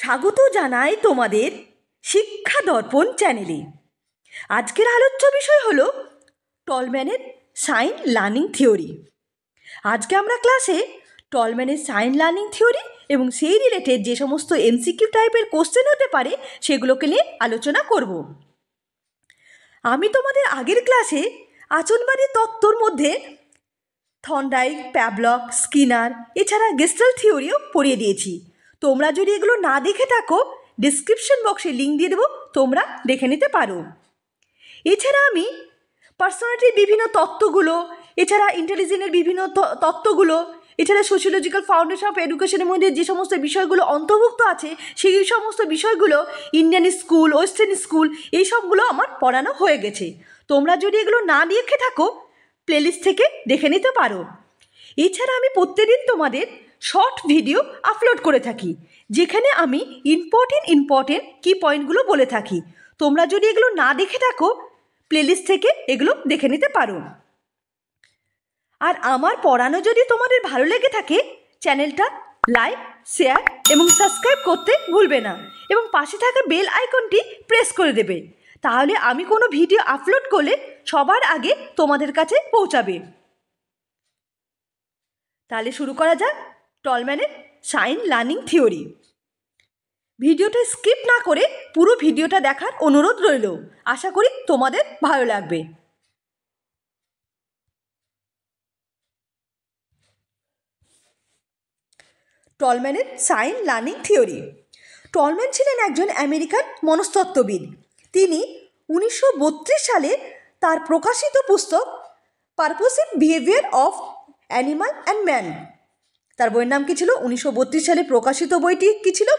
স্বাগত জানাই তোমাদের শিক্ষা দর্পণ চ্যানেলে। আজকের আলোচ্য বিষয় হলো টলম্যানের সাইন লার্নিং থিওরি। আজকে আমরা ক্লাসে টলম্যানের সাইন লার্নিং থিওরি এবং সেই রিলেটেড যে সমস্ত এমসিকিউ টাইপের কোশ্চেন হতে পারে সেগুলোকে নিয়ে আলোচনা করব। আমি তোমাদের আগের ক্লাসে আচনবাদী তত্ত্বর মধ্যে থর্নডাইক, প্যাভলভ, স্কিনার এছাড়া গেস্টাল্ট থিওরিও পড়িয়ে দিয়েছি। তোমরা যদি এগুলো না দেখে থাকো ডিসক্রিপশন বক্সে লিঙ্ক দিয়ে দেবো, তোমরা দেখে নিতে পারো। এছাড়া আমি পার্সোনালিটির বিভিন্ন তত্ত্বগুলো, এছাড়া ইন্টেলিজেন্সের বিভিন্ন তত্ত্বগুলো, এছাড়া সোশিওলজিক্যাল ফাউন্ডেশন অফ এডুকেশনের মধ্যে যে সমস্ত বিষয়গুলো অন্তর্ভুক্ত আছে সেই সমস্ত বিষয়গুলো ইন্ডিয়ান স্কুল, ওয়েস্টার্ন স্কুল এই সবগুলো আমার পড়ানো হয়ে গেছে। তোমরা যদি এগুলো না দেখে থাকো প্লেলিস্ট থেকে দেখে নিতে পারো। এছাড়া আমি প্রত্যেকদিন তোমাদের শর্ট ভিডিও আপলোড করে থাকি যেখানে আমি ইম্পর্টেন্ট কি পয়েন্টগুলো বলে থাকি। তোমরা যদি এগুলো না দেখে থাকো প্লেলিস্ট থেকে এগুলো দেখে নিতে পারো। আর আমার পড়ানো যদি তোমাদের ভালো লেগে থাকে চ্যানেলটা লাইক, শেয়ার এবং সাবস্ক্রাইব করতে ভুলবে না এবং পাশে থাকা বেল আইকনটি প্রেস করে দেবে, তাহলে আমি কোনো ভিডিও আপলোড করলে সবার আগে তোমাদের কাছে পৌঁছাবে। তাহলে শুরু করা যাক টলম্যানের সাইন লার্নিং থিওরি। ভিডিওটা স্কিপ না করে পুরো ভিডিওটা দেখার অনুরোধ রইল। আশা করি তোমাদের ভালো লাগবে। টলম্যানের সাইন লার্নিং থিওরি। টলম্যান ছিলেন একজন আমেরিকান মনস্তত্ত্ববিদ। তিনি 1932 সালে তার প্রকাশিত পুস্তক purposive behaviour of animal and man, তার বইয়ের নাম কী ছিল? 1932 সালে প্রকাশিত বইটি কী ছিল?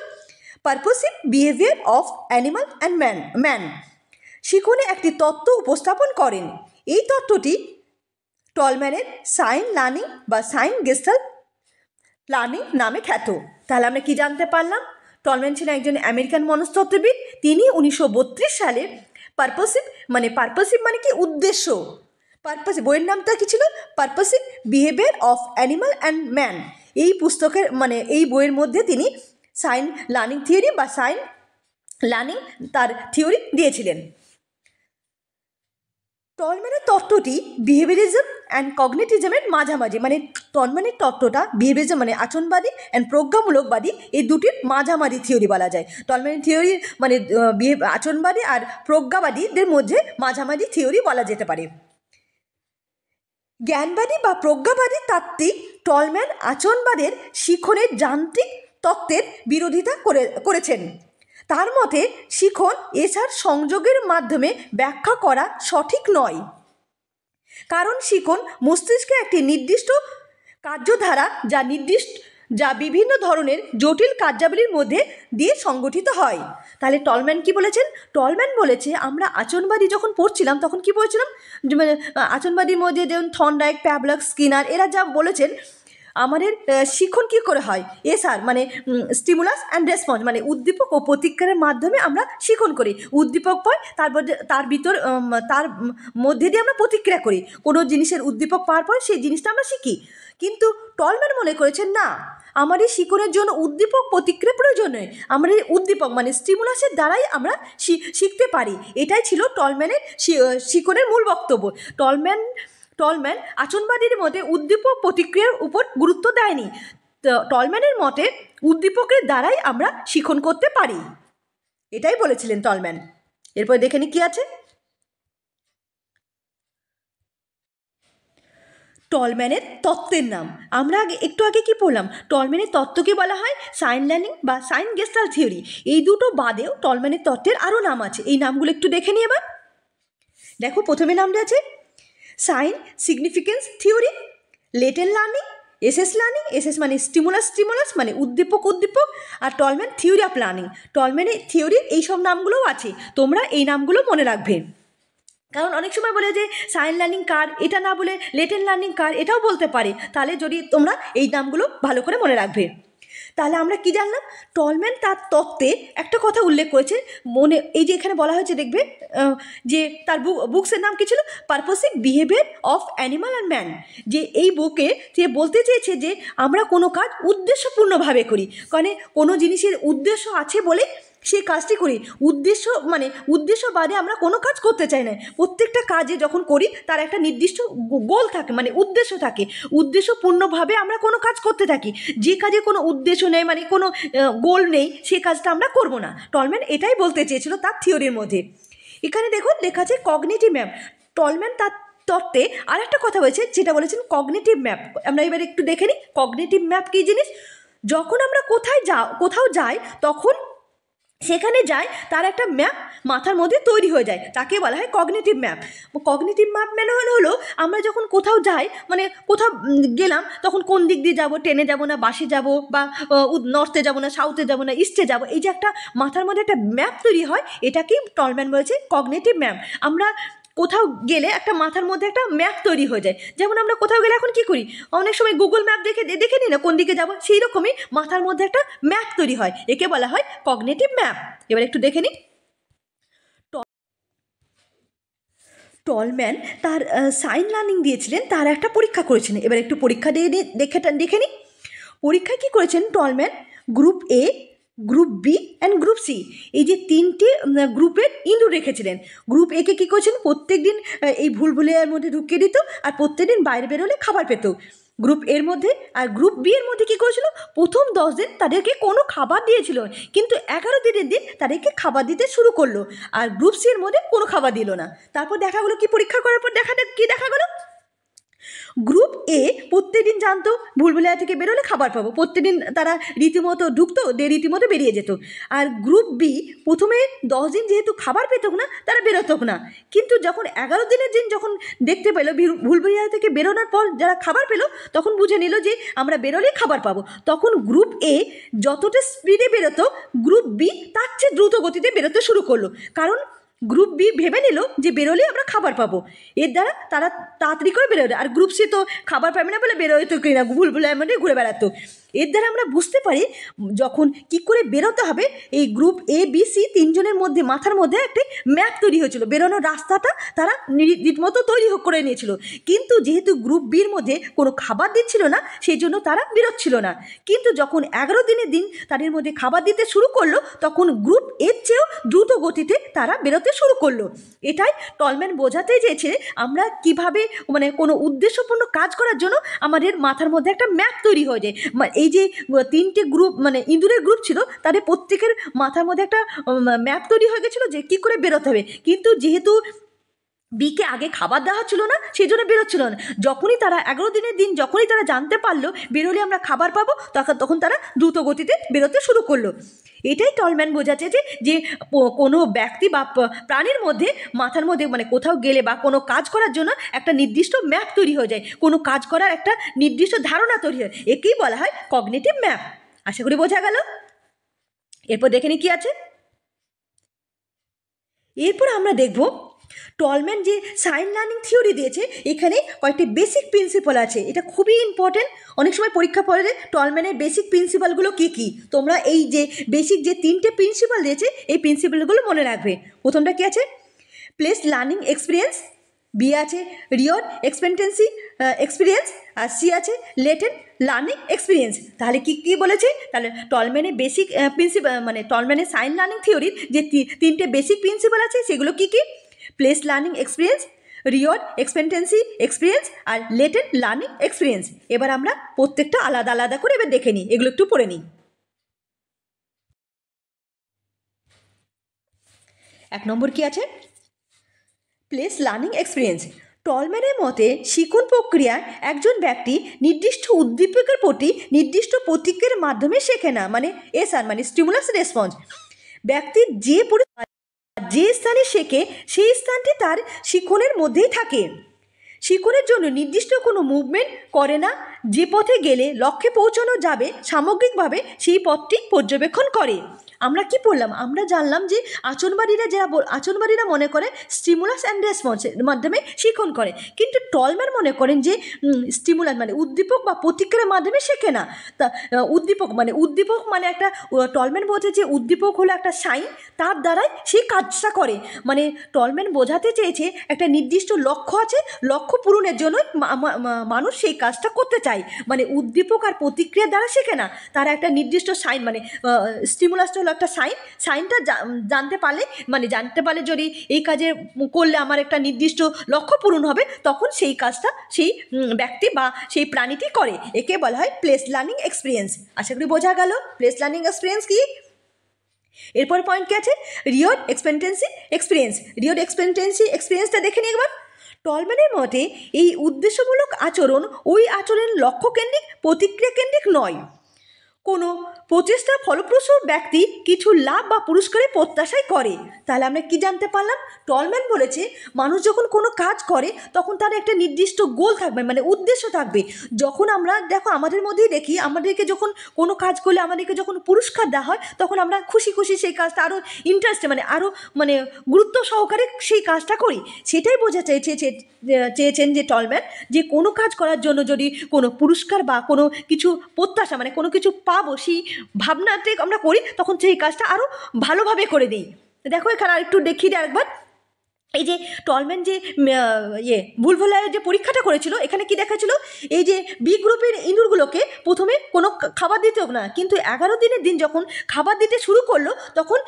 Purposive behaviour of animal and man শিখনে একটি তত্ত্ব উপস্থাপন করেন। এই তত্ত্বটি টলম্যানের সাইন লার্নিং বা সাইন গেস্টাল্ট লার্নিং নামে খ্যাত। তাহলে আমরা কি জানতে পারলাম? টলম্যান ছিলেন একজন আমেরিকান মনস্তত্ত্ববিদ। তিনি 1932 সালে পারপোসিভ মানে কি উদ্দেশ্য, বইয়ের নামটা কি ছিল? Purposive behaviour of animal and man. এই পুস্তকের এই বইয়ের মধ্যে তিনি সাইন লার্নিং থিওরি বা সাইন লার্নিং তার থিওরি দিয়েছিলেন। টলম্যানের তত্ত্বটি বিহেভিয়ারিজম অ্যান্ড কগনিটিজমের মাঝামাঝি, টলম্যানের তত্ত্বটা বিহেভিয়ারিজম আচরণবাদী অ্যান্ড প্রজ্ঞামূলকবাদী এই দুটির মাঝামাঝি থিওরি বলা যায়। টলম্যানের থিওরি আচরণবাদী আর প্রজ্ঞাবাদীদের মধ্যে মাঝামাঝি থিওরি বলা যেতে পারে। জ্ঞানবাদী বা প্রজ্ঞাবাদী তাত্ত্বিক টলম্যান আচরণবাদের শিখনের যান্ত্রিক তত্ত্বের বিরোধিতা করেছেন। তার মতে শিখন এছাড় সংযোগের মাধ্যমে ব্যাখ্যা করা সঠিক নয়, কারণ শিখন মস্তিষ্কে একটি নির্দিষ্ট কার্যধারা যা বিভিন্ন ধরনের জটিল কার্যাবলীর মধ্যে দিয়ে সংগঠিত হয়। তাহলে টলম্যান কি বলেছেন? টলম্যান বলেছে, আমরা আচরণবাদী যখন পড়ছিলাম তখন কি বলেছিলাম, আচরণবাদীর মধ্যে যেমন থর্নডাইক, প্যাভলভ, স্কিনার এরা যা বলেছেন আমাদের শিখন কী করে হয়, স্টিমুলাস অ্যান্ড রেসপন্স উদ্দীপক ও প্রতিক্রিয়ার মাধ্যমে আমরা শিখন করি। উদ্দীপক পাই, তারপর তার মধ্যে দিয়ে আমরা প্রতিক্রিয়া করি। কোনো জিনিসের উদ্দীপক পাওয়ার পরে সেই জিনিসটা আমরা শিখি। কিন্তু টলম্যান মনে করেছেন না, আমাদের শিখনের জন্য উদ্দীপক প্রতিক্রিয়া প্রয়োজন নয়, আমাদের উদ্দীপক স্টিমুলাসের দ্বারাই আমরা শিখতে পারি। এটাই ছিল টলম্যানের শিখনের মূল বক্তব্য। টলম্যান আচরণবাদীর মতে উদ্দীপক প্রতিক্রিয়ার উপর গুরুত্ব দেয়নি। টলম্যানের মতে উদ্দীপকের দ্বারাই আমরা শিখন করতে পারি, এটাই বলেছিলেন টলম্যান। এরপর দেখে নি কি আছে। টলম্যানের তত্ত্বের নাম। আমরা একটু আগে কি পড়লাম? টলম্যানের তত্ত্বকে বলা হয় সাইন লার্নিং বা সাইন গেস্টাল্ট থিওরি। এই দুটো বাদেও টলম্যানের তত্ত্বের আরও নাম আছে। এই নামগুলো একটু দেখে নিই এবার। দেখো, প্রথমে নামটা আছে sign significance theory, latent learning, SS stimulus উদ্দীপক, আর টলম্যান থিওরি অফ লার্নিং। টলম্যানের থিওরির এইসব নামগুলোও আছে, তোমরা এই নামগুলো মনে রাখবে। কারণ অনেক সময় বলে যে সাইন লার্নিং কার, এটা না বলে লেটেন্ট লার্নিং কার, এটাও বলতে পারে। তাহলে যদি তোমরা এই নামগুলো ভালো করে মনে রাখবে। তাহলে আমরা কি জানলাম? টলম্যান তার তত্ত্বে একটা কথা উল্লেখ করেছে, মনে এই যে এখানে বলা হয়েছে দেখবে, যে তার বুকসের নাম কি ছিল? Purposive behaviour of animal and man. যে এই বুকে যে বলতে চেয়েছে যে আমরা কোনো কাজ উদ্দেশ্যপূর্ণভাবে করি, কারণ কোনো জিনিসের উদ্দেশ্য আছে বলে সেই কাজটি করি। উদ্দেশ্য বাদে আমরা কোনো কাজ করতে চাই না। প্রত্যেকটা কাজে যখন করি তার একটা নির্দিষ্ট গোল থাকে, মানে উদ্দেশ্য থাকে, উদ্দেশ্যপূর্ণভাবে আমরা কোনো কাজ করতে থাকি। যে কাজে কোনো উদ্দেশ্য নেই, মানে কোনো গোল নেই, সেই কাজটা আমরা করব না। টলম্যান এটাই বলতে চেয়েছিল তার থিওরির মধ্যে। এখানে দেখুন লেখা আছে কগনিটিভ ম্যাপ। টলম্যান তার তত্ত্বে আর একটা কথা বলেছে, যেটা বলেছেন কগনিটিভ ম্যাপ। আমরা এবার একটু দেখে নিই কগনিটিভ ম্যাপ কী জিনিস। যখন আমরা কোথাও যাই তখন সেখানে যাই তার একটা ম্যাপ মাথার মধ্যে তৈরি হয়ে যায়, তাকে বলা হয় কগনিটিভ ম্যাপ। কগনিটিভ ম্যাপ মানে হলো আমরা যখন কোথাও যাই, মানে কোথাও গেলাম, তখন কোন দিক দিয়ে যাব, ট্রেনে যাব না বাসে যাব, বা নর্থে যাব না সাউথে যাব না ইস্টে যাব, এই যে একটা মাথার মধ্যে একটা ম্যাপ তৈরি হয়, এটাকেই টলম্যান বলেছে কগনিটিভ ম্যাপ। আমরা কোথাও গেলে একটা মাথার মধ্যে একটা ম্যাপ তৈরি হয়ে যায়। যেমন আমরা কোথাও গেলে এখন কি করি, অনেক সময় গুগল ম্যাপ দেখে নিই না কোন দিকে যাব, সেই রকমই মাথার মধ্যে একটা ম্যাপ তৈরি হয়, একে বলা হয় কগনিটিভ ম্যাপ। এবার একটু দেখে নিই। টলম্যান তার সাইন লার্নিং দিয়েছিলেন, তার একটা পরীক্ষা করেছিলেন। এবার একটু পরীক্ষা দেখে নিই। পরীক্ষায় কী করেছেন Tolman? Group A, group B and group C, এই যে তিনটে গ্রুপের ইঁদুর রেখেছিলেন। গ্রুপ এ কে কী করেছেন? প্রত্যেক দিন এই ভুলভুলিয়ার মধ্যে ঢুকিয়ে দিত, আর প্রত্যেক দিন বাইরে বেরোলে খাবার পেত। গ্রুপ এর মধ্যে আর গ্রুপ বি এর মধ্যে কী করেছিল? প্রথম 10 দিন তাদেরকে কোনো খাবার দিয়েছিল, কিন্তু 11 দিনের দিন তাদেরকে খাবার দিতে শুরু করলো। আর গ্রুপ সি এর মধ্যে কোনো খাবার দিল না। তারপর দেখা গেলো কি, পরীক্ষা করার পর দেখা গেলো গ্রুপ এ প্রত্যেকদিন জানতো ভুলভুলাইয়া থেকে বেরোলে খাবার পাবো, প্রত্যেকদিন তারা রীতিমতো ঢুকতো, রীতিমতো বেরিয়ে যেত। আর গ্রুপ বি প্রথমে 10 দিন যেহেতু খাবার পেত না, তারা বেরোতো না, কিন্তু যখন 11 দিনের দিন যখন দেখতে পেলো ভুলভুলাইয়া থেকে বেরোনোর পর যারা খাবার পেলো, তখন বুঝে নিল যে আমরা বেরোলেই খাবার পাবো। তখন গ্রুপ এ যতটা স্পিডে বেরোতো, গ্রুপ বি তার চেয়ে দ্রুত গতিতে বেরোতে শুরু করলো, কারণ গ্রুপ বি ভেবে নিল যে বেরোলেই আমরা খাবার পাবো, এর দ্বারা তারা তাড়াতাড়ি করে বেরোবে। আর গ্রুপ সি তো খাবার পাবে না বলে বেরোতো কিনা ভুলভুলাইয়ার মধ্যে ঘুরে বেড়াতো। এর দ্বারা আমরা বুঝতে পারি যখন কি করে বেরোতে হবে, এই গ্রুপ এ বি সি তিনজনের মধ্যে মাথার মধ্যে একটি ম্যাপ তৈরি হয়েছিল, বেরোনোর রাস্তাটা তারা রীতিমতো তৈরি করে নিয়েছিল। কিন্তু যেহেতু গ্রুপ বির মধ্যে কোনো খাবার দিচ্ছিল না, সেই জন্য তারা বেরোচ্ছিল না। কিন্তু যখন 11 দিনের দিন তাদের মধ্যে খাবার দিতে শুরু করলো, তখন গ্রুপ এর চেয়েও দ্রুত গতিতে তারা বেরোতে শুরু করলো। এটাই টলম্যান বোঝাতে চেয়েছে আমরা কিভাবে, মানে কোনো উদ্দেশ্যপূর্ণ কাজ করার জন্য আমাদের মাথার মধ্যে একটা ম্যাপ তৈরি হয়ে যায়। এই যে 3টে গ্রুপ, মানে ইঁদুরের গ্রুপ ছিল, তাদের প্রত্যেকের মাথার মধ্যে একটা ম্যাপ তৈরি হয়ে গেছিলো যে কী করে বেরোতে হবে। কিন্তু যেহেতু বিকে আগে খাবার দেওয়া হচ্ছিল না, সেই জন্য বেরোচ্ছিল না। যখনই তারা 11 দিনের দিন যখনই তারা জানতে পারলো বেরোলে আমরা খাবার পাবো, তখন তারা দ্রুত গতিতে বেরোতে শুরু করলো। এটাই টলম্যান বোঝাচ্ছে যে কোনো ব্যক্তি বা প্রাণীর মধ্যে মাথার মধ্যে, মানে কোথাও গেলে বা কোনো কাজ করার জন্য একটা নির্দিষ্ট ম্যাপ তৈরি হয়ে যায়, কোনো কাজ করার একটা নির্দিষ্ট ধারণা তৈরি হয়, একেই বলা হয় কগনিটিভ ম্যাপ। আশা করি বোঝা গেল। এরপর দেখে নি কি আছে। এরপর আমরা দেখব টলম্যান যে সাইন লার্নিং থিওরি দিয়েছে, এখানে কয়েকটি বেসিক প্রিন্সিপাল আছে, এটা খুবই ইম্পর্টেন্ট। অনেক সময় পরীক্ষা পড়ে টলম্যানের বেসিক প্রিন্সিপালগুলো কী কী, তোমরা এই যে বেসিক যে 3টে প্রিন্সিপাল দিয়েছে এই প্রিন্সিপালগুলো মনে রাখবে। প্রথমটা কী আছে? প্লেস লার্নিং এক্সপিরিয়েন্স, বি আছে রিওর এক্সপিরিয়েন্স, আর সি আছে লেটেন্ট লার্নিং এক্সপিরিয়েন্স। তাহলে কী বলেছে? তাহলে টলম্যানের বেসিক প্রিন্সিপাল, মানে টলম্যানের সাইন লার্নিং থিওরির যে 3টে বেসিক প্রিন্সিপাল আছে সেগুলো কী কী? প্লেস লার্নিং এক্সপিরিয়েন্স, রিওর এক্সপিরিয়েন্স, আর লেটেন্ট লার্নিং এক্সপিরিয়েন্স। এবার আমরা প্রত্যেকটা আলাদা আলাদা করে এবার দেখে নিই, এগুলো একটু পড়ে নিই। 1 নম্বর কী আছে? Place learning experience. টলম্যানের মতে শিখন প্রক্রিয়ায় একজন ব্যক্তি নির্দিষ্ট উদ্দীপকের প্রতি নির্দিষ্ট প্রতিক্রিয়ার মাধ্যমে শেখে না, মানে এসআর মানে স্টিমুলাস রেসপন্স। ব্যক্তি যে স্থানে শেখে সেই স্থানটি তার শিখনের মধ্যেই থাকে। শিখনের জন্য নির্দিষ্ট কোনো মুভমেন্ট করে না, যে পথে গেলে লক্ষ্যে পৌঁছানো যাবে সামগ্রিকভাবে সেই পথটি পর্যবেক্ষণ করে। আমরা কি পড়লাম? আমরা জানলাম যে আচরণবাদীরা মনে করে স্টিমুলাস অ্যান্ড রেসপন্সের মাধ্যমে শিখন করে, কিন্তু টলম্যান মনে করেন যে স্টিমুলাস মানে উদ্দীপক বা প্রতিক্রিয়ার মাধ্যমে শেখে না। তা উদ্দীপক মানে একটা টলম্যান বোঝে যে উদ্দীপক হলো একটা সাইন, তার দ্বারাই সেই কাজটা করে। মানে টলম্যান বোঝাতে চেয়েছে একটা নির্দিষ্ট লক্ষ্য আছে, লক্ষ্য পূরণের জন্যই মানুষ সেই কাজটা করতে চায়। মানে উদ্দীপক আর প্রতিক্রিয়ার দ্বারা শেখে না, তারা একটা নির্দিষ্ট সাইন মানে স্টিমুলাসটা হলো একটা সাইনটা জানতে পারলে যদি এই কাজে করলে আমার একটা নির্দিষ্ট লক্ষ্য পূরণ হবে, তখন সেই কাজটা সেই ব্যক্তি বা সেই প্রাণীটি করে। একে বলা হয় প্লেস লার্নিং এক্সপিরিয়েন্স। আশা করি বোঝা গেল প্লেস লার্নিং এক্সপিরিয়েন্স কি। এরপর পয়েন্ট কি আছে? রিওয়ার্ড এক্সপেক্টেন্সি এক্সপিরিয়েন্সটা দেখে নিই একবার। টলম্যানের মতে এই উদ্দেশ্যমূলক আচরণ ওই আচরণের লক্ষ্যকেন্দ্রিক প্রতিক্রিয়া কেন্দ্রিক নয়। কোনো প্রচেষ্টা ফলপ্রসূ ব্যক্তি কিছু লাভ বা পুরস্কারের প্রত্যাশাই করে। তাহলে আমরা কি জানতে পারলাম? টলম্যান বলেছে মানুষ যখন কোনো কাজ করে তখন তার একটা নির্দিষ্ট গোল থাকবে, মানে উদ্দেশ্য থাকবে। যখন আমরা দেখো আমাদের মধ্যেই দেখি, আমাদেরকে যখন কোনো কাজ করলে আমাদেরকে যখন পুরস্কার দেওয়া হয়, তখন আমরা খুশি সেই কাজটা আরও ইন্টারেস্টে আরও গুরুত্ব সহকারে সেই কাজটা করি। সেটাই বোঝা চেয়েছেন যে টলম্যান, যে কোনো কাজ করার জন্য যদি কোনো পুরস্কার বা কোনো কিছু প্রত্যাশা কোনো কিছু পাবো সেই ভাবনাতে আমরা করি, তখন সেই কাজটা আরও ভালোভাবে করে দিই। দেখো এখানে আরেকটু দেখিয়ে দিই আরেকবার। এই যে টলম্যান যে ভুলভুলাইয়ের যে পরীক্ষাটা করেছিল, এখানে কি দেখাচ্ছিল? এই যে বি গ্রুপের ইঁদুরগুলোকে প্রথমে কোনো খাবার দিত না, কিন্তু 11 দিনের দিন যখন খাবার দিতে শুরু করলো, তখন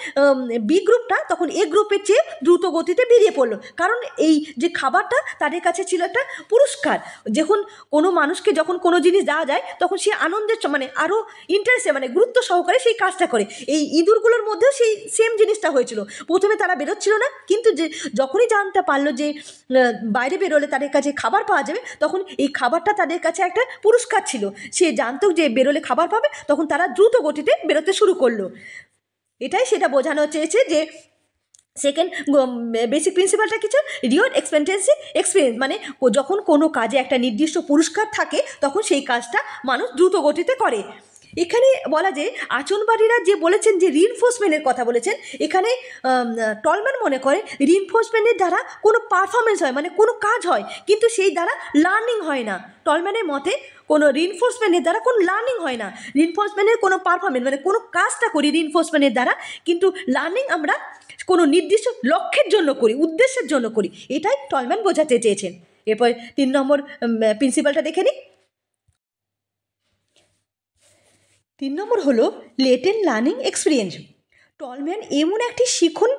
বি গ্রুপটা তখন এ গ্রুপের চেয়ে দ্রুত গতিতে বেরিয়ে পড়লো। কারণ এই যে খাবারটা তাদের কাছে ছিল একটা পুরস্কার। যখন কোনো মানুষকে যখন কোনো জিনিস দেওয়া যায়, তখন সে আনন্দের আরও ইন্টারেস্টে গুরুত্ব সহকারে সেই কাজটা করে। এই ইঁদুরগুলোর মধ্যেও সেই সেম জিনিসটা হয়েছিল। প্রথমে তারা বেরোচ্ছিল না, কিন্তু যখনই জানতে পারলো যে বাইরে বেরোলে তাদের কাছে খাবার পাওয়া যাবে, তখন এই খাবারটা তাদের কাছে একটা পুরস্কার ছিল। সে জানতো যে বেরোলে খাবার পাবে, তখন তারা দ্রুত গতিতে বেরোতে শুরু করলো। সেটা বোঝানো চেয়েছে যে সেকেন্ড বেসিক প্রিন্সিপালটা কিছু রিওয়ার্ড এক্সপিরিয়েন্স, যখন কোনো কাজে একটা নির্দিষ্ট পুরস্কার থাকে, তখন সেই কাজটা মানুষ দ্রুত গতিতে করে। এখানে বলা যে আচরণবাদীরা যে বলেছেন যে রিইনফোর্সমেন্টের কথা বলেছেন, এখানে টলম্যান মনে করে রিইনফোর্সমেন্টের দ্বারা কোনো পারফরমেন্স হয়, কোনো কাজ হয়, কিন্তু সেই দ্বারা লার্নিং হয় না। টলম্যানের মতে কোনো রিইনফোর্সমেন্টের দ্বারা কোনো লার্নিং হয় না। রিইনফোর্সমেন্টের কোনো পারফরমেন্স কোনো কাজটা করি রিইনফোর্সমেন্টের দ্বারা, কিন্তু লার্নিং আমরা কোনো নির্দিষ্ট লক্ষ্যের জন্য করি, উদ্দেশ্যের জন্য করি। এটাই টলম্যান বোঝাতে চেয়েছেন। এরপর 3 নম্বর প্রিন্সিপালটা দেখে নিই। 3 নম্বর হলো লেটেন্ট লার্নিং এক্সপিরিয়েন্স। টলম্যান এমন একটি শিখন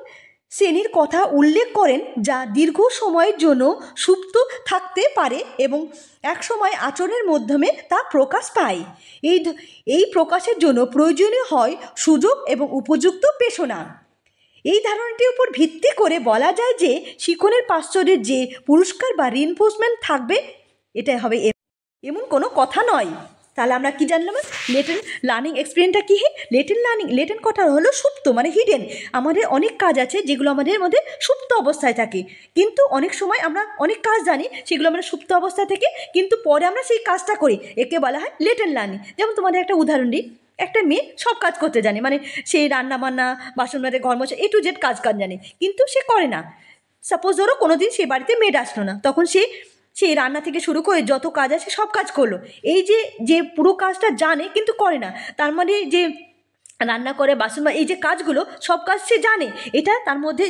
শ্রেণীর কথা উল্লেখ করেন যা দীর্ঘ সময়ের জন্য সুপ্ত থাকতে পারে এবং এক সময় আচরণের মাধ্যমে তা প্রকাশ পায়। এই প্রকাশের জন্য প্রয়োজনীয় হয় সুযোগ এবং উপযুক্ত পেশনা। এই ধারণাটির উপর ভিত্তি করে বলা যায় যে শিখনের পাশ্চর্যের যে পুরস্কার বা রিইনফোর্সমেন্ট থাকবে, এটাই হবে এমন কোনো কথা নয়। তাহলে আমরা কি জানলাম? লেটেন্ট লার্নিং এক্সপিরিয়েন্সটা কী? লেটেন্ট কথা হলো সুপ্ত, হিডেন। আমাদের অনেক কাজ আছে যেগুলো আমাদের মধ্যে সুপ্ত অবস্থায় থাকে, কিন্তু অনেক সময় আমরা অনেক কাজ জানি, সেগুলো আমরা সুপ্ত অবস্থায় থেকে কিন্তু পরে আমরা সেই কাজটা করি। একে বলা হয় লেটেন্ট লার্নিং। যেমন তোমাদের একটা উদাহরণ দিই, একটা মেয়ে সব কাজ করতে জানে, সেই রান্না বান্না, বাসন মাজা, ঘর মোছা, A to Z কাজ জানে, কিন্তু সে করে না। সাপোজ ধরো কোনো দিন সে বাড়িতে মেড আসলো না, তখন সেই রান্না থেকে শুরু করে যত কাজ আছে সব কাজ করলো। এই যে পুরো কাজটা জানে কিন্তু করে না, তার যে রান্না করে, বাসন এই যে কাজগুলো সব কাজ সে জানে, এটা তার মধ্যে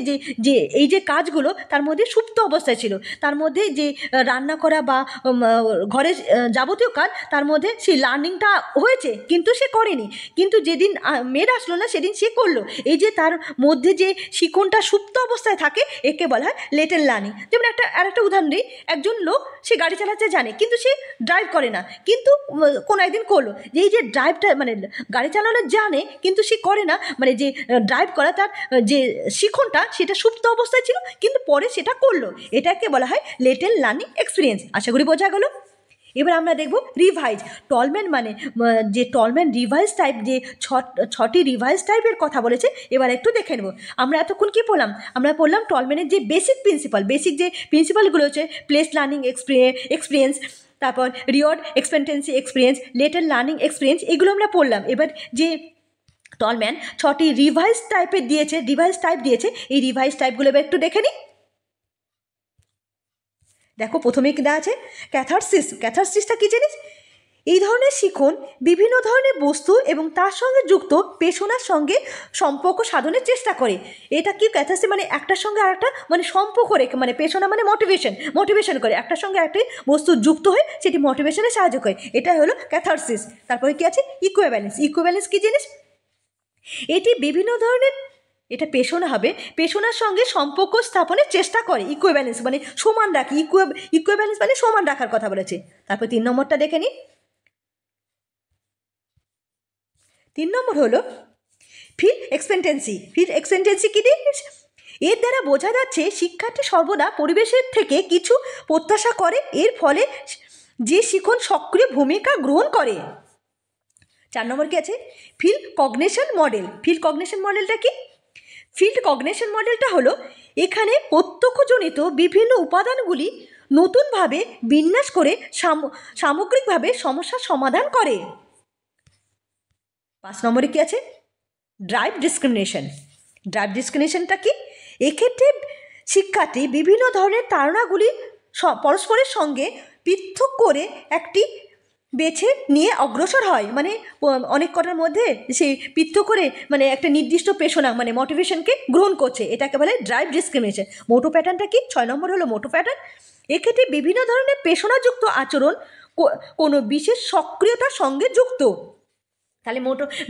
যে এই যে কাজগুলো তার মধ্যে সুপ্ত অবস্থায় ছিল। তার মধ্যে যে রান্না করা বা ঘরের যাবতীয় কাজ, তার মধ্যে সেই লার্নিংটা হয়েছে, কিন্তু সে করেনি। কিন্তু যেদিন মেয়ের আসলো না সেদিন সে করলো। এই যে তার মধ্যে যে শিখনটা সুপ্ত অবস্থায় থাকে, একে বলা হয় লেটেন্ট লার্নিং। যেমন আরেকটা উদাহরণ দিই, একজন লোক সে গাড়ি চালাতে জানে, কিন্তু সে ড্রাইভ করে না, কিন্তু কোনো একদিন করলো। এই যে ড্রাইভটা গাড়ি চালানো জানে কিন্তু সে করে না, যে ড্রাইভ করা তার যে শিখনটা সেটা সুপ্ত অবস্থায় ছিল, কিন্তু পরে সেটা করলো। এটাকে বলা হয় লেটেন্ট লার্নিং এক্সপিরিয়েন্স। আশা করি বোঝা গেল। এবার আমরা দেখব রিভাইজ। টলম্যান রিভাইজ টাইপ, যে 6টি রিভাইজ টাইপের কথা বলেছে, এবার একটু দেখে নেব। আমরা এতক্ষণ কী পড়লাম? আমরা পড়লাম টলম্যানের যে বেসিক যে প্রিন্সিপালগুলো হচ্ছে প্লেস লার্নিং এক্সপিরিয়েন্স, তারপর reward expectancy experience, latent learning experience, এগুলো আমরা পড়লাম। এবার যে টলম্যান 6টি রিভাইজ টাইপের দিয়েছে, রিভাইজ টাইপ দিয়েছে। এই রিভাইজ টাইপগুলো এবার একটু দেখে নিই। দেখো প্রথমে কি দেওয়া আছে, ক্যাথারসিস। ক্যাথারসিসটা কী জিনিস? এই ধরনের শিখন বিভিন্ন ধরনের বস্তু এবং তার সঙ্গে যুক্ত পেশনার সঙ্গে সম্পর্ক সাধনের চেষ্টা করে। এটা কি ক্যাথারসিস মানে একটার সঙ্গে আরেকটা মানে সম্পর্ক রেখে, মানে পেশনা মানে মোটিভেশন করে, একটার সঙ্গে একটি বস্তু যুক্ত হয়ে সেটি মোটিভেশনে সাহায্য করে, এটা হলো ক্যাথারসিস। তারপরে কি আছে, ইকুইভ্যালেন্স। ইকুইভ্যালেন্স কী জিনিস? এটি বিভিন্ন ধরনের, এটা পেশনা হবে, পেশনার সঙ্গে সম্পর্ক স্থাপনের চেষ্টা করে। ইকুইভ্যালেন্স মানে সমান রাখি, ইকুইভ্যালেন্স মানে সমান রাখার কথা বলেছে। তারপর 3 নম্বরটা দেখে নিই। 3 নম্বর হলো ফিল এক্সপেক্টেন্সি। ফিল এক্সপেক্টেন্সি কী জিনিস? এর দ্বারা বোঝা যাচ্ছে শিক্ষার্থী সর্বদা পরিবেশের থেকে কিছু প্রত্যাশা করে, এর ফলে যে শিখন সক্রিয় ভূমিকা গ্রহণ করে। 4 নম্বর কি আছে, field cognition model. Field cognition মডেলটা কি? ফিল্ড কগনিশন মডেলটা হলো এখানে প্রত্যক্ষজনিত বিভিন্ন উপাদানগুলি নতুনভাবে বিন্যাস করে সামগ্রিকভাবে সমস্যার সমাধান করে। 5 নম্বরে কি আছে, ড্রাইভ ডিসক্রিমিনেশন। ড্রাইভ ডিসক্রিমিনেশনটা কি? এক্ষেত্রে শিক্ষার্থী বিভিন্ন ধরনের ধারণাগুলি পরস্পরের সঙ্গে পৃথক করে একটি বেছে নিয়ে অগ্রসর হয়, মানে অনেক কটার মধ্যে সেই পৃথক করে মানে একটা নির্দিষ্ট পেশনা মানে মোটিভেশনকে গ্রহণ করছে, এটাকে বলে ড্রাইভ ডিসক্রিমিনেশন। মোটো প্যাটার্নটা কি? 6 নম্বর হলো মোটো প্যাটার্ন। এক্ষেত্রে বিভিন্ন ধরনের পেশনাযুক্ত আচরণ কোনো বিশেষ সক্রিয়তার সঙ্গে যুক্ত। তাহলে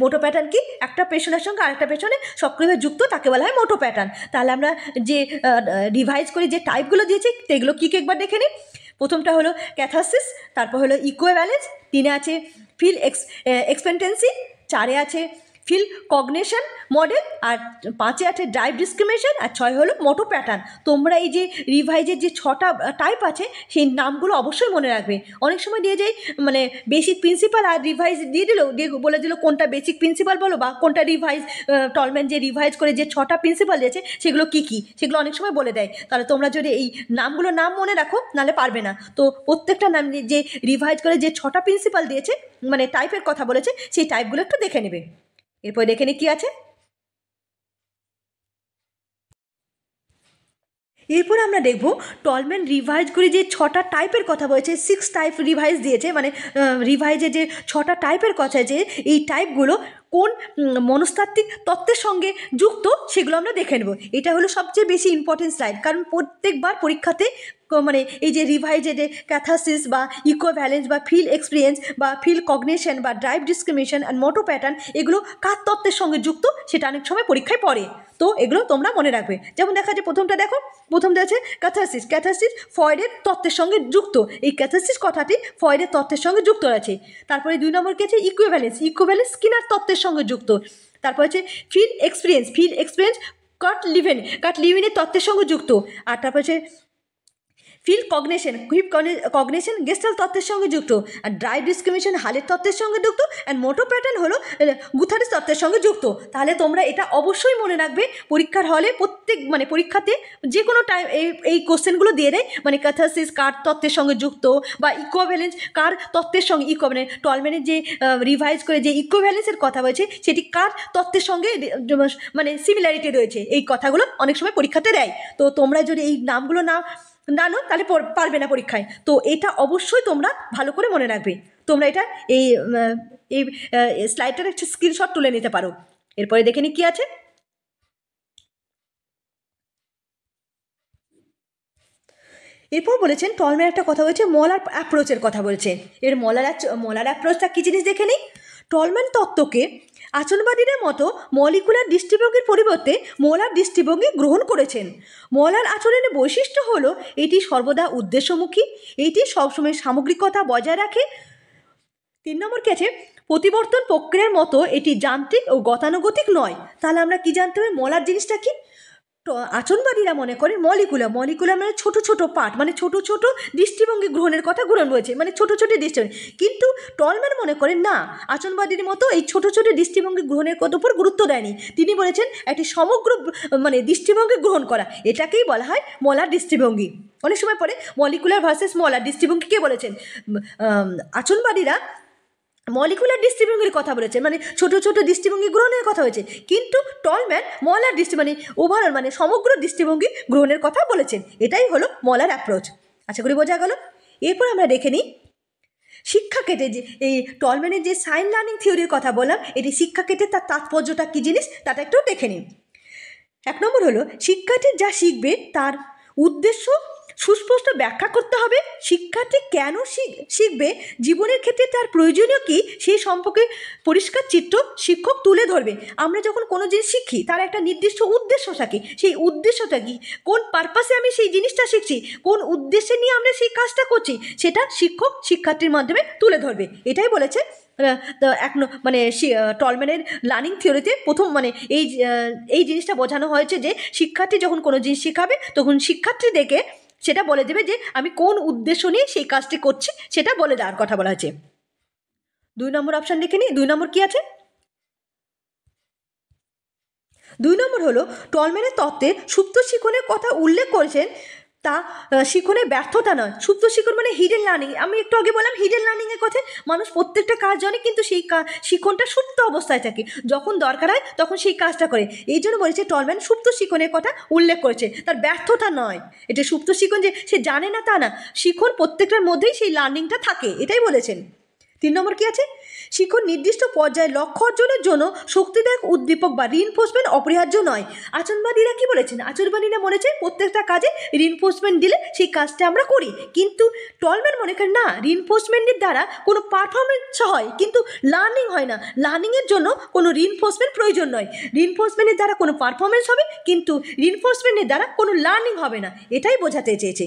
মোটো প্যাটার্ন কি? একটা পেশনের সঙ্গে আরেকটা পেশনে সক্রিয়ভাবে যুক্ত, তাকে বলা হয় মোটো প্যাটার্ন। তাহলে আমরা যে রিভাইজ করে যে টাইপগুলো দিয়েছি সেগুলো কী কী একবার দেখে নিই। প্রথমটা হলো ক্যাথারসিস, তারপর হলো ইকুইভ্যালেন্স, 3 আছে ফিল এক্সপেক্টেন্সি, 4 আছে ফিল কগনিশন মডেল, আর 5 আছে ড্রাইভ ডিসক্রিমিনেশন, আর 6 হলো মোটো প্যাটার্ন। তোমরা এই যে রিভাইজের যে 6টা টাইপ আছে সেই নামগুলো অবশ্যই মনে রাখবে। অনেক সময় দিয়ে যায় মানে বেসিক প্রিন্সিপাল আর রিভাইজ দিয়ে বলে দিল কোনটা বেসিক প্রিন্সিপাল বলো বা কোনটা রিভাইজ। টলম্যান যে রিভাইজ করে যে 6টা প্রিন্সিপাল দিয়েছে সেগুলো কী কী সেগুলো অনেক সময় বলে দেয়। তাহলে তোমরা যদি এই নামগুলো নাম মনে রাখো নাহলে পারবে না। তো প্রত্যেকটা নাম যে রিভাইজ করে যে 6টা প্রিন্সিপাল দিয়েছে মানে টাইপের কথা বলেছে সেই টাইপগুলো একটু দেখে নেবে। এরপর দেখে নি কী আছে। এরপর আমরা দেখব টলম্যান রিভাইজ করে যে 6টা টাইপের কথা বলেছে, 6 টাইপ রিভাইজ দিয়েছে, মানে রিভাইজে যে 6টা টাইপের কথা, যে এই টাইপগুলো কোন মনস্তাত্ত্বিক তত্ত্বের সঙ্গে যুক্ত সেগুলো আমরা দেখে নেব। এটা হলো সবচেয়ে বেশি ইম্পর্টেন্ট স্লাইড, কারণ প্রত্যেকবার পরীক্ষাতে মানে এই যে রিভাইজে যে ক্যাথারসিস বা ইকুইভ্যালেন্স বা ফিল এক্সপিরিয়েন্স বা ফিল কগনিশন বা ড্রাইভ ডিসক্রিমিনেশন আর মোটো প্যাটার্ন এগুলো কার তত্ত্বের সঙ্গে যুক্ত সেটা অনেক সময় পরীক্ষায় পড়ে। তো এগুলো তোমরা মনে রাখবে। যেমন দেখা যায় প্রথমটা দেখো, প্রথমটা আছে ক্যাথারসিস। ক্যাথারসিস ফ্রয়েডের তত্ত্বের সঙ্গে যুক্ত, এই ক্যাথারসিস কথাটি ফ্রয়েডের তত্ত্বের সঙ্গে যুক্ত আছে। তারপরে 2 নম্বর কি আছে, ইকুইভ্যালেন্স। ইকুইভ্যালেন্স স্কিনার তত্ত্বের সঙ্গে যুক্ত। তারপর আছে field experience. Field experience Kurt লিভিনের তত্ত্বের সঙ্গে যুক্ত। আর তারপর আছে ফিল কগনিশন গেস্টাল্ট তত্ত্বের সঙ্গে যুক্ত। আর ড্রাইভ ডিসক্রিমিনেশন হালের তত্ত্বের সঙ্গে যুক্ত। অ্যান্ড মোটো প্যাটার্ন হলো গুথারিস তত্ত্বের সঙ্গে যুক্ত। তাহলে তোমরা এটা অবশ্যই মনে রাখবে। পরীক্ষার হলে প্রত্যেক মানে পরীক্ষাতে যে কোনো টাইম এই কোশ্চেনগুলো দিয়ে দেয়, মানে ক্যাথারসিস কার তত্ত্বের সঙ্গে যুক্ত বা ইকুইভ্যালেন্স কার তত্ত্বের সঙ্গে মানে টলম্যানের যে রিভাইজ করে যে ইকুইভ্যালেন্সের কথা বলছে সেটি কার তত্ত্বের সঙ্গে মানে সিমিলারিটি রয়েছে, এই কথাগুলো অনেক সময় পরীক্ষাতে দেয়। তো তোমরা যদি এই নামগুলো না জানো তাহলে পারবে না পরীক্ষায়। তো এটা অবশ্যই তোমরা ভালো করে মনে রাখবে। তোমরা এটা এই এই স্লাইডটার একটা স্ক্রিনশট তুলে নিতে পারো। এরপরে দেখে নি কী আছে। এরপর বলেছেন টলম্যান একটা কথা বলেছে মলার অ্যাপ্রোচের কথা বলেছে। এর মলার অ্যাপ্রোচটা কী জিনিস দেখে নিই। টলম্যান তত্ত্বকে আচরণবাদীদের মতো মলিকুলার দৃষ্টিভঙ্গির পরিবর্তে মোলার দৃষ্টিভঙ্গি গ্রহণ করেছেন। মোলার আচরণের বৈশিষ্ট্য হলো এটি সর্বদা উদ্দেশ্যমুখী, এটি সবসময় সামগ্রিকতা বজায় রাখে। 3 নম্বর কি আছে, প্রতিবর্তন প্রক্রিয়ার মতো এটি যান্ত্রিক ও গতানুগতিক নয়। তাহলে আমরা কি জানতে হবে, মোলার জিনিসটা কি? আচরণবাদীরা মনে করে মলিকুলার মানে ছোট ছোট পার্ট, মানে ছোট ছোট দৃষ্টিভঙ্গি গ্রহণের কথা গ্রহণ রয়েছে, মানে ছোট ছোট দৃষ্টিভঙ্গি। কিন্তু টলম্যান মনে করেন না, আচরণবাদীর মতো এই ছোট ছোট দৃষ্টিভঙ্গি গ্রহণের উপর গুরুত্ব দেয়নি। তিনি বলেছেন একটি সমগ্র মানে দৃষ্টিভঙ্গি গ্রহণ করা, এটাকেই বলা হয় মলার দৃষ্টিভঙ্গি। অনেক সময় পরে মলিকুলার ভার্সেস মলার দৃষ্টিভঙ্গি কে বলেছেন, আচরণবাদীরা মলিকুলার দৃষ্টিভঙ্গির কথা বলেছেন, মানে ছোট ছোট দৃষ্টিভঙ্গি গ্রহণের কথা হয়েছে, কিন্তু টলম্যান মলার মানে ওভারঅল মানে সমগ্র দৃষ্টিভঙ্গি গ্রহণের কথা বলেছেন। এটাই হলো মলার অ্যাপ্রোচ। আশা করি বোঝা গেল। এরপর আমরা দেখে নিই শিক্ষা কেটে, যে এই টলম্যানের যে সাইন লার্নিং থিওরির কথা বললাম, এটি শিক্ষা কেটে তার তাৎপর্যটা কী জিনিস তাটা একটু দেখে নিই। 1 নম্বর হলো শিক্ষার্থী যা শিখবে তার উদ্দেশ্য সুস্পষ্ট ব্যাখ্যা করতে হবে। শিক্ষার্থী কেন শিখবে, জীবনের ক্ষেত্রে তার প্রয়োজনীয় কী সেই সম্পর্কে পরিষ্কার চিত্র শিক্ষক তুলে ধরবে। আমরা যখন কোনো জিনিস শিখি তার একটা নির্দিষ্ট উদ্দেশ্য থাকে, সেই উদ্দেশ্যটা কী, কোন পারপাসে আমি সেই জিনিসটা শিখছি, কোন উদ্দেশ্যে নিয়ে আমরা সেই কাজটা করছি, সেটা শিক্ষক শিক্ষার্থীর মাধ্যমে তুলে ধরবে। এটাই বলেছে মানে টলম্যানের লার্নিং থিওরিতে প্রথম মানে এই জিনিসটা বোঝানো হয়েছে যে শিক্ষার্থী যখন কোনো জিনিস শেখাবে তখন শিক্ষার্থীদেরকে সেটা বলে দেবে যে আমি কোন উদ্দেশ্য নিয়ে সেই কাজটি করছি, সেটা বলে দেওয়ার কথা বলা হয়েছে। 2 নম্বর অপশান দেখে নিই। 2 নম্বর কী আছে? 2 নম্বর হলো টলম্যানের তত্ত্বের সুপ্ত শিখনের কথা উল্লেখ করেছেন, তা শিখনের ব্যর্থতা নয়। সুপ্ত শিখন মানে হিডেন লার্নিং। আমি একটু আগে বললাম হিডেন লার্নিংয়ের কথা, মানুষ প্রত্যেকটা কাজ জানে কিন্তু সেই শিখনটা সুপ্ত অবস্থায় থাকে, যখন দরকার হয় তখন সেই কাজটা করে। এই জন্য বলেছে টলম্যান সুপ্ত শিখনের কথা উল্লেখ করেছে, তার ব্যর্থতা নয়। এটা সুপ্ত শিখন যে সে জানে না তা না, শিখন প্রত্যেকটার মধ্যেই সেই লার্নিংটা থাকে, এটাই বলেছেন। 3 নম্বর কী আছে? শিখন নির্দিষ্ট পর্যায়ে লক্ষ্য অর্জনের জন্য শক্তিদায়ক উদ্দীপক বা রিইনফোর্সমেন্ট অপরিহার্য নয়। আচরণবাদীরা কি বলেছেন? আচরণবাদীরা বলেছে প্রত্যেকটা কাজে রিইনফোর্সমেন্ট দিলে সেই কাজটা আমরা করি, কিন্তু টলম্যান মনে করেন না, রিইনফোর্সমেন্টের দ্বারা কোনো পারফরমেন্স হয় কিন্তু লার্নিং হয় না। লার্নিংয়ের জন্য কোনো রিইনফোর্সমেন্ট প্রয়োজন নয়। রিইনফোর্সমেন্টের দ্বারা কোনো পারফরমেন্স হবে কিন্তু রিইনফোর্সমেন্টের দ্বারা কোনো লার্নিং হবে না, এটাই বোঝাতে চেয়েছে।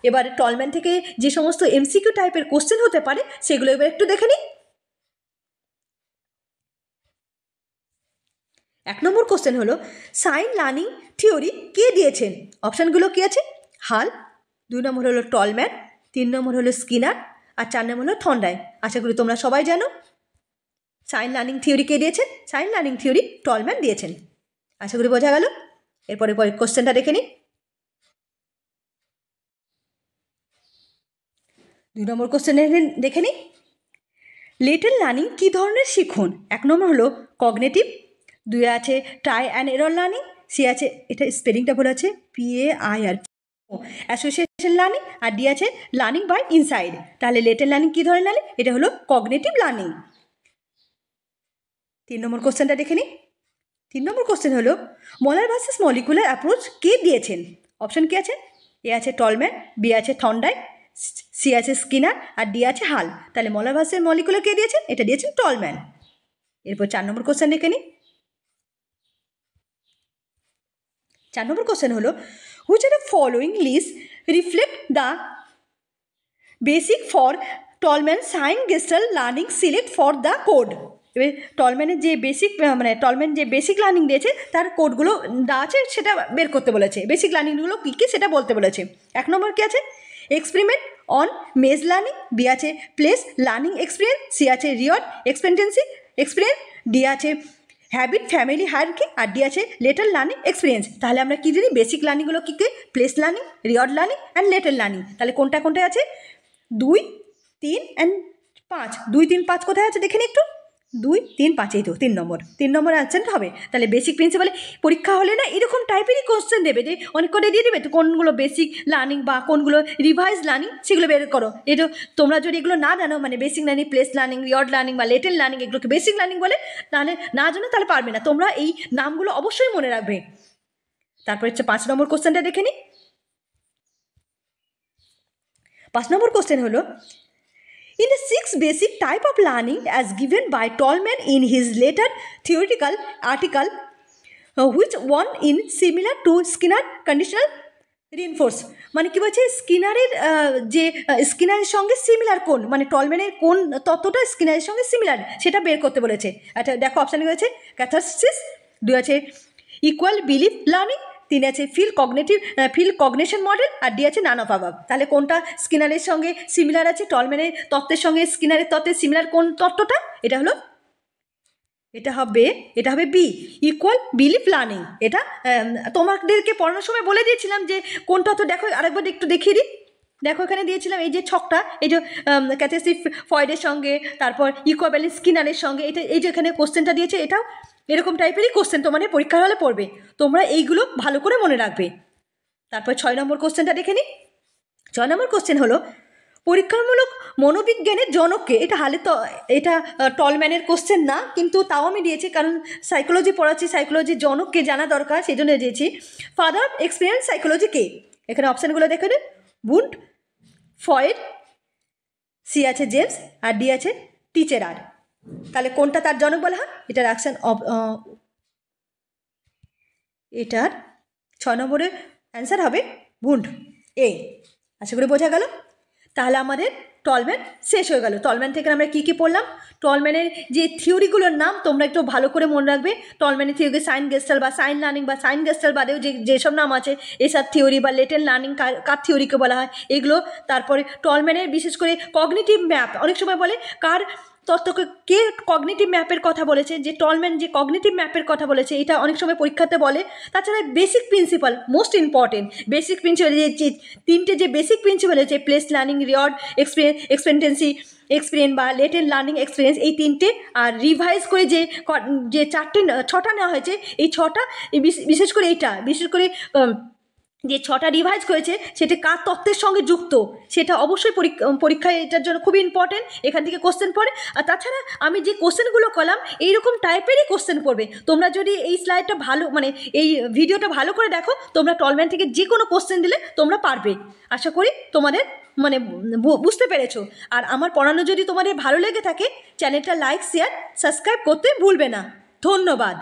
এবার টলম্যান থেকে যে সমস্ত এমসিকিউ টাইপের কোশ্চেন হতে পারে সেগুলো এবার একটু দেখে নিই। 1 নম্বর কোশ্চেন হলো সাইন লার্নিং থিওরি কে দিয়েছেন? অপশানগুলো কী আছে? হাল, 2 নম্বর হলো টলম্যান, 3 নম্বর হলো স্কিনার, আর 4 নম্বর হলো থর্নডাইক। আশা করি তোমরা সবাই জানো সাইন লার্নিং থিওরি কে দিয়েছেন। সাইন লার্নিং থিওরি টলম্যান দিয়েছেন। আশা করি বোঝা গেল। এরপরে কোশ্চেনটা দেখে নিই। 2 নম্বর কোশ্চেন দেখে নিই। লেটেল লার্নিং কী ধরনের শিখন? 1 নম্বর হলো কগনেটিভ, 2 আছে try and error learning, C আছে, এটা স্পেলিংটা ভুল আছে, PAIR অ্যাসোসিয়েশন লার্নিং, আর ডি আছে লার্নিং বাই ইনসাইড। তাহলে লেটেল লার্নিং কী ধরনের লার্নিং? এটা হলো কগনেটিভ লার্নিং। 3 নম্বর কোশ্চেনটা দেখে নিই। 3 নম্বর কোশ্চেন হলো মলার ভার্সেস মলিকুলার অ্যাপ্রোচ কে দিয়েছেন? অপশান কী আছে? এ আছে টলম্যান, বি আছে থর্নডাইক, সি আছে স্কিনার, আর ডি আছে হাল। তাহলে মলার ভার্সেস মলিকুলার কে দিয়েছেন? এটা দিয়েছেন টলম্যান। এরপর 4 নম্বর কোশ্চেন দেখে নিই। 4 নম্বর কোশ্চেন হলো which are the following list reflect the basic for Tolman sign gestalt learning select for the code. এবার টলম্যানের যে টলম্যান যে বেসিক লার্নিং দিয়েছে তার কোডগুলো দেওয়া আছে, সেটা বের করতে বলেছে। বেসিক লার্নিংগুলো কী কী সেটা বলতে বলেছে। 1 নম্বর কী আছে? Experiment on maze learning, B আছে প্লেস লার্নিং এক্সপিরিয়েন্স, সি আছে রিওয়ার্ড এক্সপেক্টেন্সি এক্সপিরিয়েন্স, ডি আছে হ্যাবিট ফ্যামিলি হায়ারার্কি, আর ডি আছে লেটার লার্নিং এক্সপিরিয়েন্স। তাহলে আমরা কী জানি বেসিক লার্নিংগুলো কী কী? Place learning, reward learning and latent learning. তাহলে কোনটা কোনটায় আছে? 2, 3 অ্যান্ড 5। 2, 3, 5 কোথায় আছে দেখে নিই একটু। 2, 3, 5 এই তো 3 নম্বর অ্যান্সারটা হবে। তাহলে বেসিক প্রিন্সিপালে পরীক্ষা হলে না এরকম টাইপেরই কোশ্চেন দেবে, যে অনেক করে দিয়ে দেবে তো কোনগুলো বেসিক লার্নিং বা কোনগুলো রিভাইজ লার্নিং সেগুলো বের করো। এটা তোমরা যদি এগুলো না জানো, মানে basic learning, place learning, reward learning বা লেটেল লার্নিং, এগুলোকে বেসিক লার্নিং বলে, তাহলে না জানো তাহলে পারবে না। তোমরা এই নামগুলো অবশ্যই মনে রাখবে। তারপর হচ্ছে 5 নম্বর কোশ্চেনটা দেখে নিই। 5 নম্বর কোশ্চেন হলো in the 6 basic type of learning as given by Tolman in his later theoretical article, which one in similar to Skinner conditional reinforce, মানে কি বলছে স্কিনারের যে স্কিনারের সঙ্গে সিমিলার কোন, মানে টলম্যানের কোন তত্ত্বটা স্কিনারের সঙ্গে সিমিলার সেটা বের করতে বলেছে। আচ্ছা দেখো অপশানে রয়েছে ক্যাথারসিস, 2 আছে ইকুয়াল বিলিফ লার্নিং, 3 আছে ফিল কগনেশন মডেল, আর ডি আছে নান অফ অ্যাবাভ। তাহলে কোনটা স্কিনারের সঙ্গে সিমিলার আছে? টলম্যানের তত্ত্বের সঙ্গে স্কিনারের তত্ত্বের সিমিলার কোন তত্ত্বটা? এটা হবে বি, ইকুয়াল বিলিফ লার্নিং। এটা তোমাদেরকে পড়ানোর সময় বলে দিয়েছিলাম যে কোন তত্ত্ব, দেখো আরেকবার একটু দেখিয়ে দিই। দেখো এখানে দিয়েছিলাম এই যে ছকটা, এই যে ক্যাথেসিভ ফয়েডের সঙ্গে, তারপর ইকোব্যালেন্স স্কিনারের সঙ্গে, এটা এই যে এখানে কোশ্চেনটা দিয়েছে, এটাও এরকম টাইপেরই কোশ্চেন তোমাদের পরীক্ষার হলে পড়বে। তোমরা এইগুলো ভালো করে মনে রাখবে। তারপর 6 নম্বর কোশ্চেনটা দেখে নিই। 6 নম্বর কোশ্চেন হলো পরীক্ষামূলক মনোবিজ্ঞানের জনককে। এটা টলম্যানের কোশ্চেন না, কিন্তু তাও আমি দিয়েছি কারণ সাইকোলজি পড়াচ্ছি, সাইকোলজির জনককে জানা দরকার, সেই জন্য দিয়েছি। ফাদার অফ এক্সপিরিয়েন্স সাইকোলজি কে? এখানে অপশানগুলো দেখে নিন। বুন্ড, ফয়েড, সি আছে জেমস, আর ডি আছে টিচেরার। তাহলে কোনটা তার জনক বলা হয়? এটার অ্যাকশন এটার 6 নম্বরের অ্যান্সার হবে বুন্ড, এ। আশা করি বোঝা গেল। তাহলে আমাদের টলম্যান শেষ হয়ে গেল। টলম্যান থেকে আমরা কী কী পড়লাম? টলম্যানের যে থিওরিগুলোর নাম তোমরা একটু ভালো করে মনে রাখবে। টলম্যানের থিওরি, সাইন গেস্টাল বা সাইন লার্নিং বা সাইন গেস্টাল বাদেও যেসব নাম আছে, এসব থিওরি বা লেটেন লার্নিং কার থিওরিকে বলা হয় এগুলো। তারপরে টলম্যানের বিশেষ করে কগনিটিভ ম্যাপ, অনেক সময় বলে কার তত্ত্বকে কে কগনিটিভ ম্যাপের কথা বলেছে, যে টলম্যান যে কগনিটিভ ম্যাপের কথা বলেছে, এটা অনেক সময় পরীক্ষাতে বলে। তাছাড়া basic principal, most important basic principal, যে তিনটে যে বেসিক প্রিন্সিপাল হচ্ছে প্লেস লার্নিং, রিওয়ার্ড এক্সপেন্টেন্সি এক্সপিরিয়েন্স বা লেটেন লার্নিং এক্সপিরিয়েন্স, এই তিনটে। আর রিভাইজ করে যে ছটা নেওয়া হয়েছে, এই ছটা বিশেষ করে এইটা বিশেষ করে যে ছটা রিভাইজ করেছে সেটা কার তত্ত্বের সঙ্গে যুক্ত, সেটা অবশ্যই পরীক্ষায় এটার জন্য খুবই ইম্পর্টেন্ট। এখান থেকে কোশ্চেন পড়ে। আর তাছাড়া আমি যে কোশ্চেনগুলো করলাম এইরকম টাইপেরই কোশ্চেন পড়বে। তোমরা যদি এই স্লাইডটা ভালো, মানে এই ভিডিওটা ভালো করে দেখো, তোমরা টলম্যান থেকে যে কোনো কোশ্চেন দিলে তোমরা পারবে। আশা করি তোমাদের মানে বুঝতে পেরেছো। আর আমার পড়ানো যদি তোমাদের ভালো লেগে থাকে, চ্যানেলটা লাইক, শেয়ার, সাবস্ক্রাইব করতে ভুলবে না। ধন্যবাদ।